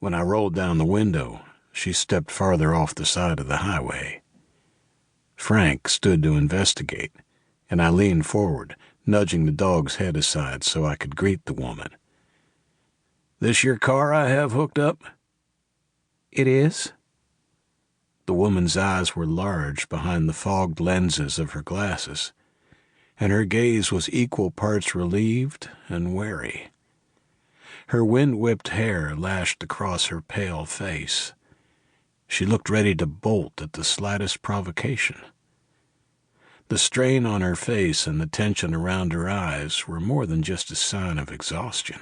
When I rolled down the window, she stepped farther off the side of the highway. Frank stood to investigate, and I leaned forward, nudging the dog's head aside so I could greet the woman. "This your car I have hooked up?" "It is." The woman's eyes were large behind the fogged lenses of her glasses, and her gaze was equal parts relieved and wary. Her wind-whipped hair lashed across her pale face. She looked ready to bolt at the slightest provocation. The strain on her face and the tension around her eyes were more than just a sign of exhaustion.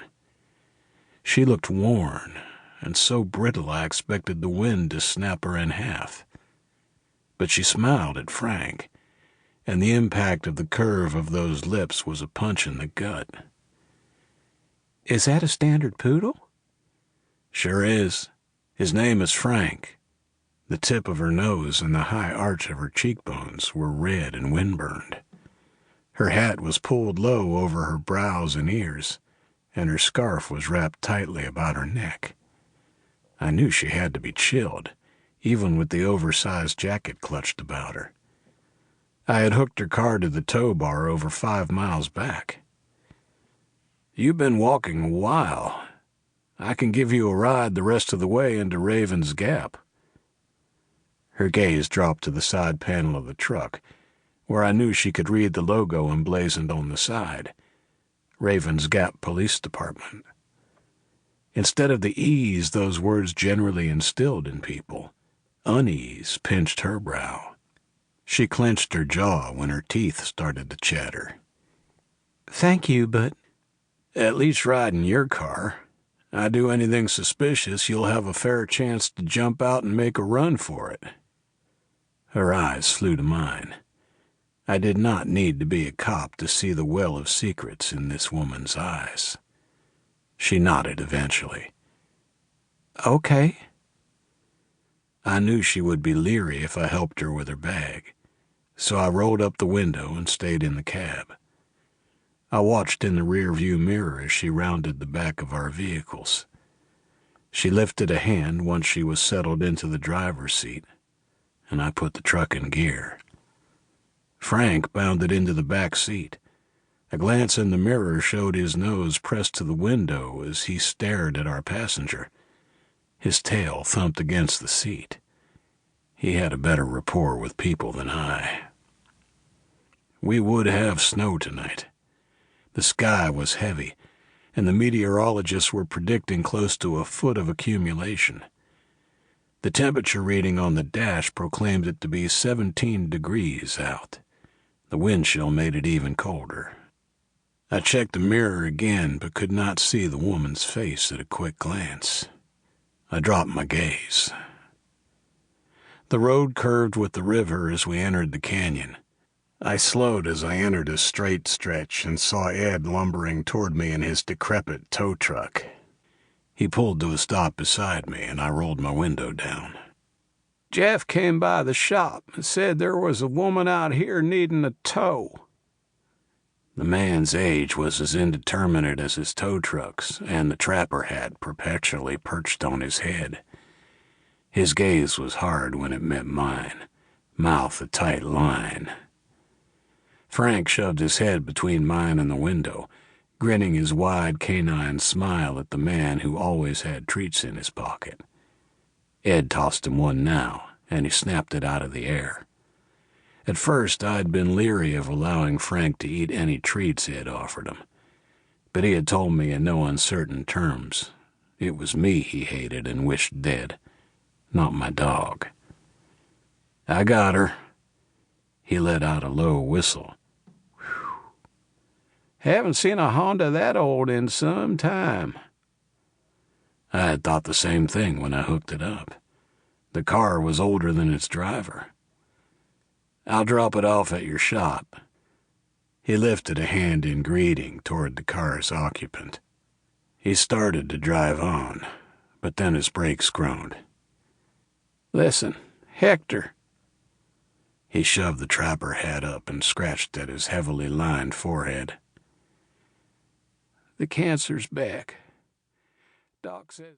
She looked worn, and so brittle I expected the wind to snap her in half. But she smiled at Frank, and the impact of the curve of those lips was a punch in the gut. "Is that a standard poodle?" "Sure is. His name is Frank." The tip of her nose and the high arch of her cheekbones were red and windburned. Her hat was pulled low over her brows and ears, and her scarf was wrapped tightly about her neck. I knew she had to be chilled, even with the oversized jacket clutched about her. I had hooked her car to the tow bar over 5 miles back. "You've been walking a while. I can give you a ride the rest of the way into Raven's Gap." Her gaze dropped to the side panel of the truck, where I knew she could read the logo emblazoned on the side: Raven's Gap Police Department. Instead of the ease those words generally instilled in people, unease pinched her brow. She clenched her jaw when her teeth started to chatter. "Thank you, but—" "At least ride in your car. I do anything suspicious, you'll have a fair chance to jump out and make a run for it." Her eyes flew to mine. I did not need to be a cop to see the well of secrets in this woman's eyes. She nodded eventually. "Okay." I knew she would be leery if I helped her with her bag, so I rolled up the window and stayed in the cab. I watched in the rear-view mirror as she rounded the back of our vehicles. She lifted a hand once she was settled into the driver's seat, and I put the truck in gear. Frank bounded into the back seat. A glance in the mirror showed his nose pressed to the window as he stared at our passenger. His tail thumped against the seat. He had a better rapport with people than I. We would have snow tonight. The sky was heavy, and the meteorologists were predicting close to a foot of accumulation. The temperature reading on the dash proclaimed it to be 17 degrees out. The wind chill made it even colder. I checked the mirror again, but could not see the woman's face at a quick glance. I dropped my gaze. The road curved with the river as we entered the canyon. I slowed as I entered a straight stretch and saw Ed lumbering toward me in his decrepit tow truck. He pulled to a stop beside me, and I rolled my window down. "Jeff came by the shop and said there was a woman out here needing a tow." The man's age was as indeterminate as his tow trucks and the trapper hat perpetually perched on his head. His gaze was hard when it met mine, mouth a tight line. Frank shoved his head between mine and the window, grinning his wide canine smile at the man who always had treats in his pocket. Ed tossed him one now, and he snapped it out of the air. At first, I'd been leery of allowing Frank to eat any treats Ed offered him, but he had told me in no uncertain terms it was me he hated and wished dead, not my dog. "I got her." He let out a low whistle. "Haven't seen a Honda that old in some time." I had thought the same thing when I hooked it up. The car was older than its driver. "I'll drop it off at your shop." He lifted a hand in greeting toward the car's occupant. He started to drive on, but then his brakes groaned. "Listen, Hector." He shoved the trapper hat up and scratched at his heavily lined forehead. "The cancer's back. Doc says..."